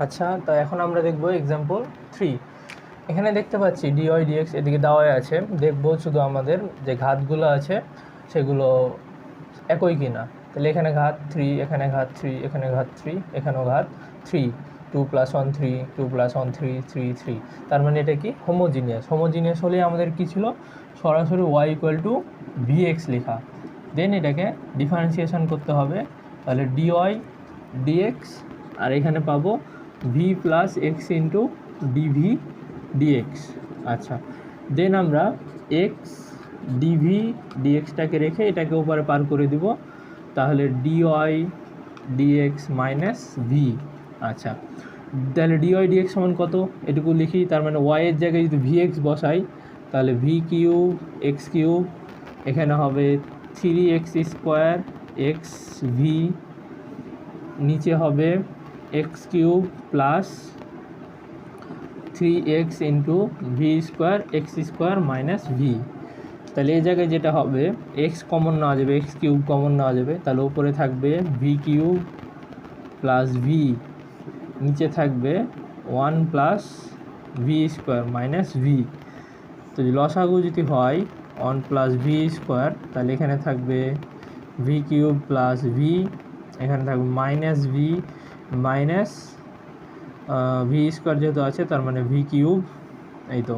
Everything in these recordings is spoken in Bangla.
আচ্ছা, তো এখন আমরা দেখব এক্সাম্পল 3। এখানে দেখতে পাচ্ছি ডিওয়াই ডিএক্স এদিকে দেওয়াই আছে, দেখব শুধু আমাদের যে ঘাতগুলো আছে সেগুলো একই কিনা। তাহলে এখানে ঘাত 3, এখানে ঘাত 3, এখানে ঘাত 3, এখানেও ঘাত 3, 2 + 1 3, 2 + 1 3, 3 3। তার মানে এটা কি হোমোজিনিয়াস হলে আমাদের কি ছিল, সরাসরি y = vx লেখা, দেন এটাকে ডিফারেন্সিয়েশন করতে হবে। তাহলে dy dx আর এখানে পাবো v + x * dv dx। আচ্ছা, দেন আমরা x dv dxটাকে রেখে এটাকে উপরে পার করে দিব, তাহলে dy dx - v। আচ্ছা, তাহলে dy dx সমান কত এটুকু লিখি, তার মানে y এর জায়গায় যদি vx বসাই তাহলে v³ x³ এখানে হবে 3x² xv, নিচে হবে x³ plus 3x * v² x² - v। তাহলে এই জায়গায় যেটা হবে x কমন নেওয়া যাবে, x³ কমন নেওয়া যাবে, তাহলে উপরে থাকবে v³ প্লাস v, নিচে থাকবে 1 প্লাস v² - v। তো লসাগু যদি হয় 1 প্লাস v², তাহলে এখানে থাকবে v³ প্লাস v, এখানে থাকবে মাইনাস v মাইনাস v² যেহেতু আছে তার মানে v³, এই তো।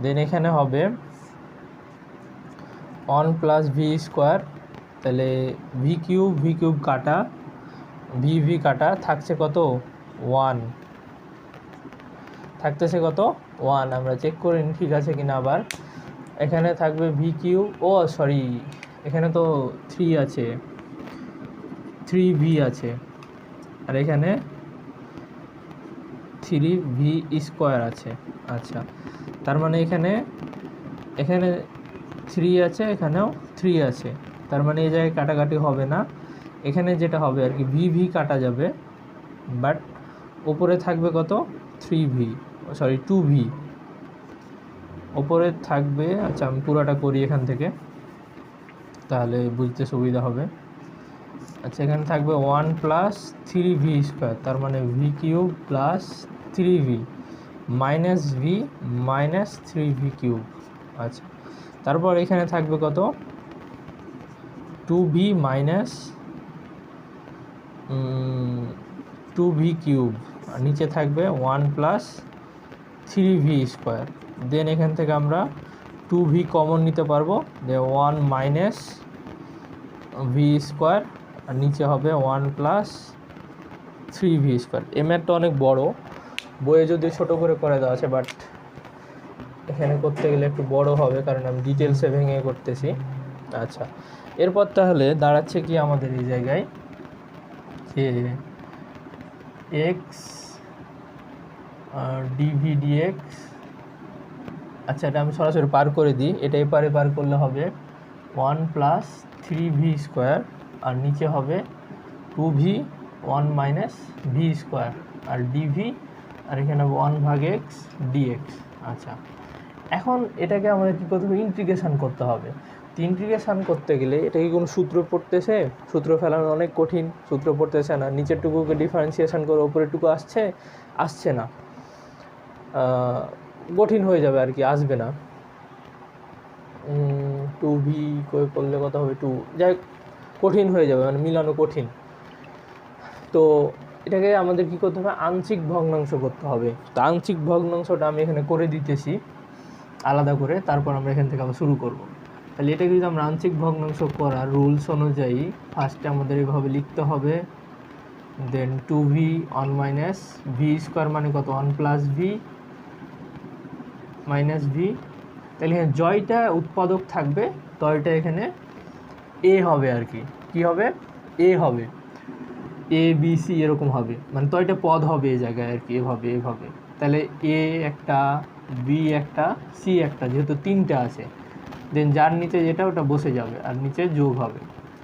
দেন এখানে হবে 1 প্লাস v², তাহলে v³ কাটা v কাটা থাকছে কত 1, থাকতেছে কত 1। আমরা চেক করে নিই ঠিক আছে কিনা। আবার এখানে থাকবে v³, ও সরি এখানে তো 3 আছে, 3v আছে, আর এখানে 3v² আছে। আচ্ছা, তার মানে এখানে 3 আছে, এখানেও 3 আছে, তার মানে এই জায়গায় কাটাকাটি হবে না। এখানে যেটা হবে আর কি v কাটা যাবে, বাট ওপরে থাকবে কত 2v ওপরে থাকবে। আচ্ছা, আমি পুরোটা করি এখান থেকে, তাহলে বুঝতে সুবিধা হবে। আচ্ছা, এখানে থাকবে 1 প্লাস 3v², তার মানে v³ plus 3v minus v minus 3v³। আচ্ছা, তারপর এখানে থাকবে কত 2v মাইনাস 2v³, আর নিচে থাকবে 1 প্লাস 3v²। দেন এখান থেকে আমরা 2v কমন নিতে পারবো, যে 1 মাইনাস v², আর নিচে হবে 1 প্লাস 3v²। এই ম্যাথটা অনেক বড়, বইয়ে যদি ছোটো করে দেওয়া আছে, বাট এখানে করতে গেলে একটু বড় হবে কারণ আমি ডিটেলসে ভেঙে করতেছি। আচ্ছা, এরপর তাহলে দাঁড়াচ্ছে কি আমাদের এই জায়গায় যে x dv dx। আচ্ছা, এটা আমি সরাসরি পার করে দিই, এটাই পার করলে হবে 1 প্লাস 3v², আর নিচে হবে 2v 1 মাইনাস v², আর dv, আর এখানে 1/x dx। আচ্ছা, এখন এটাকে আমাদের কী করতে হবে, ইন্টিগ্রেশন করতে হবে। তো ইন্টিগ্রেশন করতে গেলে এটা কি কোনো সূত্র পড়তেছে, সূত্র ফেলানো অনেক কঠিন, সূত্র পড়তেছে না, নিচেরটুকুকে ডিফারেন্সিয়েশন করে ওপরেরটুকু আসছে না, কঠিন হয়ে যাবে আর কি, আসবে না। 2v করলে কত হবে 2, যাই কঠিন হয়ে যাবে, মানে মিলানো কঠিন। তো এটাকে আমাদের কী করতে হবে, আংশিক ভগ্নাংশ করতে হবে। তো আংশিক ভগ্নাংশটা আমি এখানে করে দিতেছি আলাদা করে, তারপর আমরা এখান থেকে আবার শুরু করব। তাহলে এটাকে যদি আমরা আংশিক ভগ্নাংশ করার রুলস অনুযায়ী ফার্স্টে আমাদের এইভাবে লিখতে হবে, দেন 2v 1 মাইনাস v² মানে কত 1 প্লাস v মাইনাস v। তাহলে এখানে জয়টা উৎপাদক থাকবে, তয়টা এখানে এ হবে আর কি, কী হবে এ হবে, এ বি সি এরকম হবে, মানে তয়টা পদ হবে এই জায়গায় আর কি, এভাবে। তাহলে এ একটা, বি একটা, সি একটা, যেহেতু 3টা আছে, দেন যার নিচে যেটা ওটা বসে যাবে আর নিচে যোগ হবে।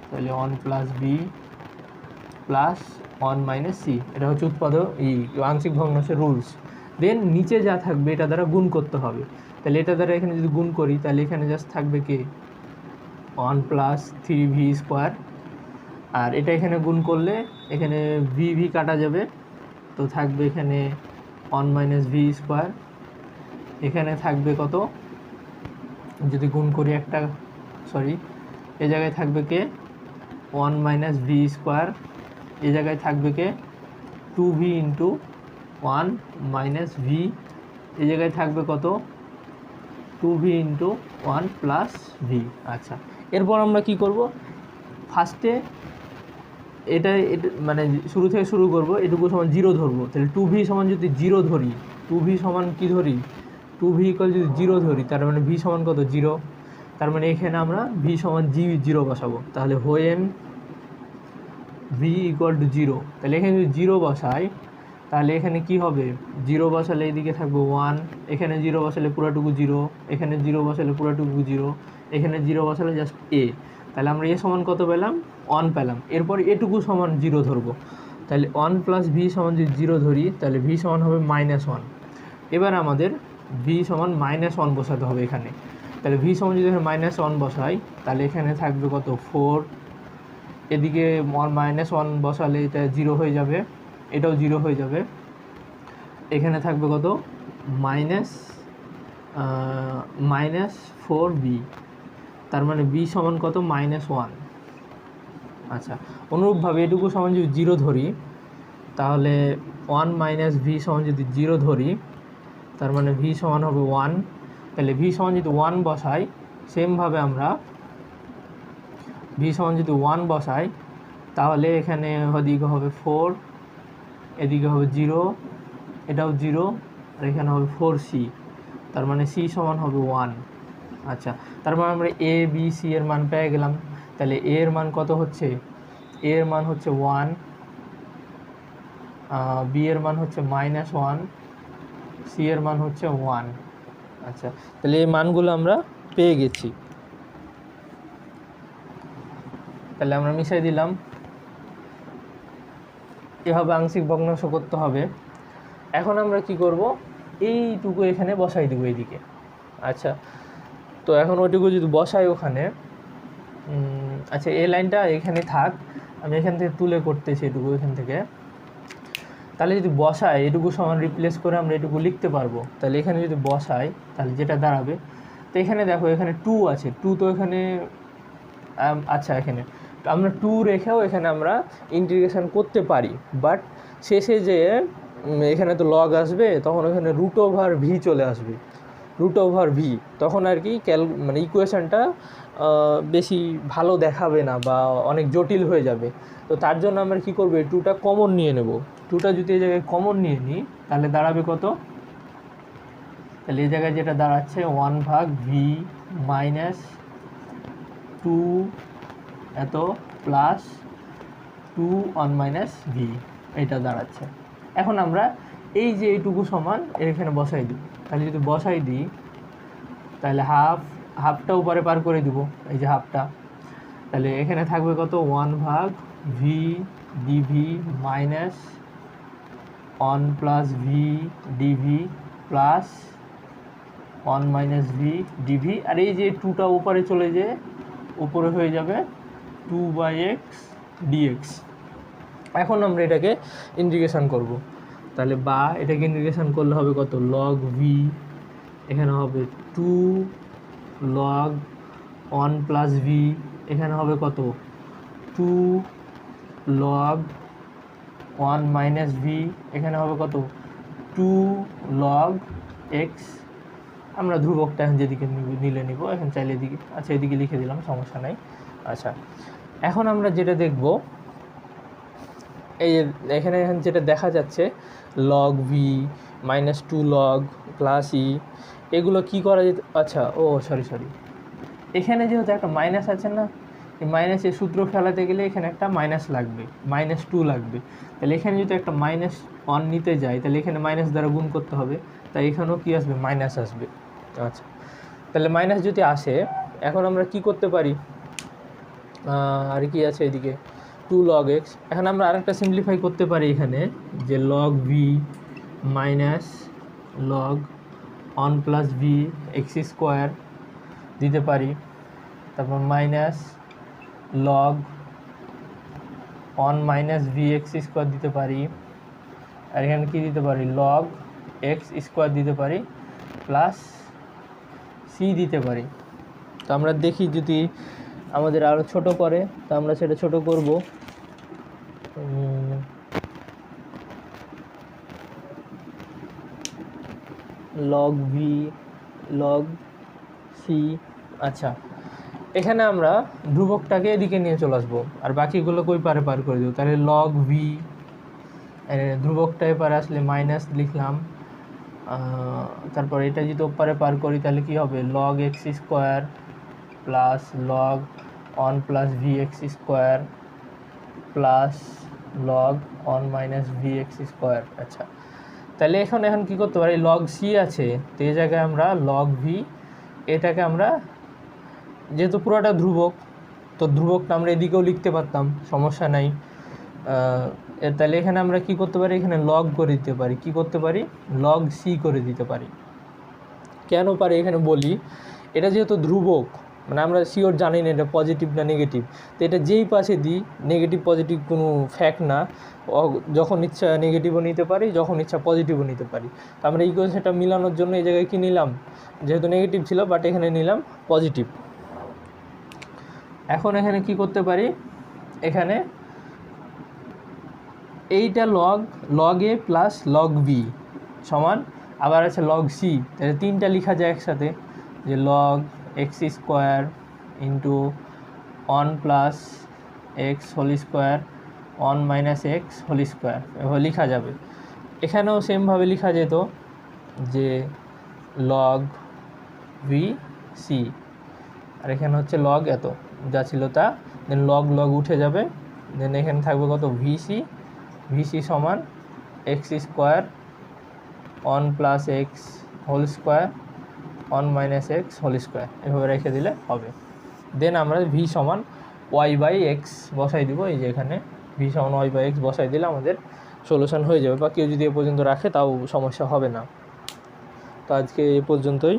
তাহলে 1 plus b plus 1 minus c, এটা হচ্ছে উৎপাদক আংশিক ভগ্নাংশের রুলস। দেন নিচে যা থাকবে এটা দ্বারা গুণ করতে হবে। তাহলে এটা দ্বারা এখানে যদি গুণ করি তাহলে এখানে জাস্ট থাকবে কি 1 প্লাস 3v², আর এটা এখানে গুণ করলে এখানে ভি কাটা যাবে, তো থাকবে এখানে 1 মাইনাস ভি স্কোয়ার, এখানে থাকবে কত, যদি গুণ করি একটা, সরি, এ জায়গায় থাকবে কে 1 মাইনাস ভি স্কোয়ার, এ জায়গায় থাকবে কে 2v ইন্টু 1 মাইনাস ভি, এই জায়গায় থাকবে কত 2v ইন্টু 1 প্লাস ভি। আচ্ছা, এরপর আমরা কি করব, ফার্স্টে এটা মানে শুরু থেকে শুরু করব, এটুকু সমান 0 ধরবো, তাহলে 2v সমান যদি 0 ধরি, 2v সমান কি ধরি, 2v ইকুয়াল যদি 0 ধরি, তার মানে v সমান কত 0, তার মানে এখানে আমরা v সমান g0 বসাবো। তাহলে হোয়েন v ইকুয়াল টু 0, তাহলে এখানে যদি 0 বসাই তাহলে এখানে কি হবে, 0 বসালে এইদিকে থাকবে 1, এখানে 0 বসালে পুরোটুকু 0, এখানে 0 বসালে পুরোটুকু 0, এখানে 0 বসালে জাস্ট a, তাহলে আমরা এ সমান কত পেলাম 1 পেলাম। এরপর এটুকু সমান 0 ধরবো, তাহলে 1 প্লাস ভি সমান যদি 0 ধরি তাহলে ভি সমান হবে -1। এবার আমাদের ভি সমান -1 বসাতে হবে এখানে, তাহলে ভি সমান যদি এখানে -1 বসাই তাহলে এখানে থাকবে কত 4, এদিকে -1 বসালে এটা 0 হয়ে যাবে, এটাও 0 হয়ে যাবে, এখানে থাকবে কত -4b, তার মানে b সমান কত -1। আচ্ছা, অনুরূপভাবে এটুকু সমান যদি 0 ধরি তাহলে 1 মাইনাস ভি সমান যদি 0 ধরি তার মানে ভি সমান হবে 1, তাহলে ভি সমান যদি 1 বসাই, সেমভাবে আমরা ভি সমান যদি 1 বসাই তাহলে এখানে ওদিকে হবে 4, এদিকে হবে 0, এটাও 0, আর এখানে হবে 4c, তার মানে c সমান হবে 1। আচ্ছা, তার মানে আমরা a b c এর মান পেয়ে গেলাম। তাহলে a এর মান কত হচ্ছে, a এর মান হচ্ছে 1, b এর মান হচ্ছে -1, c এর মান হচ্ছে 1। আচ্ছা, তাহলে এই মানগুলো আমরা পেয়ে গেছি, তাহলে আমরা মিশাই দিলাম। এভাবে আংশিক ভগ্নাংশ করতে হবে। এখন আমরা কি করব, এইটুকু এখানে বসাই দেবো এইদিকে। আচ্ছা, তো এখন ওইটুকু যদি বসাই ওখানে, আচ্ছা এই লাইনটা এখানে থাক, আমি এখান থেকে তুলে করতেছি এটুকু এখান থেকে। তাহলে যদি বসাই এটুকু সমান রিপ্লেস করে আমরা এটুকু লিখতে পারবো। তাহলে এখানে যদি বসাই তাহলে যেটা দাঁড়াবে, তো এখানে দেখো এখানে 2 আছে, 2 তো এখানে, আচ্ছা এখানে আমরা 2 রেখেও এখানে আমরা ইন্টিগ্রেশন করতে পারি, বাট শেষে যে এখানে তো লগ আসবে, তখন এখানে √v চলে আসবে, √v, তখন আর কি মানে ইকুয়েশনটা বেশি ভালো দেখাবে না বা অনেক জটিল হয়ে যাবে। তো তার জন্য আমরা কি করবো, এই 2টা কমন নিয়ে নেব। 2টা যদি এই জায়গায় কমন নিয়ে নিই তাহলে দাঁড়াবে কত, তাহলে এই জায়গায় যেটা দাঁড়াচ্ছে 1/v মাইনাস 2 এত প্লাস 2 1 মাইনাস ভি, এটা দাঁড়াচ্ছে। এখন আমরা এই যে এইটুকু সমান এখানে বসাই দিই, তাহলে যদি বসাই দিই তাহলে হাফটা উপরে পার করে দিব, এই যে হাফটা, তাহলে এখানে থাকবে কত 1/v dv minus 1 plus v dv plus 1 minus v dv, আর এই যে 2টা উপরে চলে যেয়ে উপরে হয়ে যাবে 2/x dx। এখন আমরা এটাকে ইন্টিগ্রেশন করব, তাহলে বা এটাকে ইন্টিগ্রেশন করলে হবে কত log v, এখানে হবে 2 log 1 প্লাস ভি, এখানে হবে কত 2 log 1 মাইনাস ভি, এখানে হবে কত 2 log x। আমরা ধ্রুবকটা এখন যেদিকে নিলে নিব, এখন চাইলে এদিকে, আচ্ছা এদিকে লিখে দিলাম, সমস্যা নাই। আচ্ছা, এখন আমরা যেটা দেখব, এই এখানে যেটা দেখা যাচ্ছে log v -2 log plus E, এগুলো কি করা যেত, আচ্ছা ও সরি, এখানে যেহেতু একটা মাইনাস আছে না, এই মাইনাসের সূত্র ফেলাতে গেলে এখানে একটা মাইনাস লাগবে, -2 লাগবে, তাহলে এখানে যদি একটা -1 নিতে যাই তাহলে এখানে মাইনাস দ্বারা গুণ করতে হবে, তাই এখানেও কি আসবে, মাইনাস আসবে। আচ্ছা, তাহলে মাইনাস যদি আসে, এখন আমরা কি করতে পারি, আর কি আছে এদিকে 2 log x, এখন আমরা আরেকটা সিম্পলিফাই করতে পারি এখানে, যে log v minus log 1 plus V x square দিতে পারি, তারপর minus log 1 minus V x square দিতে পারি, আর এখানে কী দিতে পারি, লগ এক্স স্কোয়ার দিতে পারি প্লাস সি দিতে পারি। তো আমরা দেখি যদি আমাদের আরও ছোট করে, তো আমরা সেটা ছোট করব। Log v log c. আচ্ছা, এখানে আমরা ধ্রুবকটাকে এদিকে নিয়ে চলে আসবো, আর বাকিগুলো কই পারে পার করে দেবো। তাহলে লগ ভি, ধ্রুবকটা এপারে আসলে মাইনাস লিখলাম, তারপর এটা যদি ওপারে পার করি তাহলে কি হবে, log x square plus log 1 plus V x square plus log 1 minus V x square. আচ্ছা, তাহলে এখন কি করতে পারি, লগ সি আছে, তো এই জায়গায় আমরা লগ ভি, এটাকে আমরা যেহেতু পুরোটা ধ্রুবক, তো ধ্রুবকটা আমরা এদিকেও লিখতে পারতাম, সমস্যা নাই। তাহলে এখানে আমরা কি করতে পারি, এখানে লগ করে দিতে পারি, কি করতে পারি, লগ সি করে দিতে পারি। কেন পারি এখানে বলি, এটা যেহেতু ধ্রুবক, মানে আমরা শিওর জানি না এটা পজিটিভ না নেগেটিভ, তো এটা যেই পাশে দিই, নেগেটিভ পজিটিভ কোনো ফ্যাক্ট না, যখন ইচ্ছা নেগেটিভও নিতে পারি, যখন ইচ্ছা পজিটিভও নিতে পারি। তো আমরা ইকুয়েশনটা মিলানোর জন্য এই জায়গায় কি নিলাম, যেহেতু নেগেটিভ ছিল বাট এখানে নিলাম পজিটিভ। এখন এখানে কি করতে পারি, এখানে এইটা লগ এ প্লাস লগ বি সমান, আবার আছে লগ সি, তাহলে তিনটা লেখা যায় একসাথে, যে log x square into 1 plus x whole square 1 minus x whole square, এভাবে লেখা যাবে। এখানেও সেমভাবে লেখা যেত যে লগ ভি সি, আর এখানে হচ্ছে লগ এত যা ছিল তা, দেন লগ উঠে যাবে, দেন এখানে থাকবে কত, ভিসি সমান x square 1 plus x whole square 1 minus x whole square, এভাবে রেখে দিলে হবে। দেন আমরা ভি সমান ওয়াই বাই এক্স বসাই দিব, এই যে এখানে ভি সমান ওয়াই বাই এক্স বসাই দিলে আমাদের সলিউশন হয়ে যাবে, বা কেউ যদি এ পর্যন্ত রাখে তাও সমস্যা হবে না। তো আজকে এ পর্যন্তই।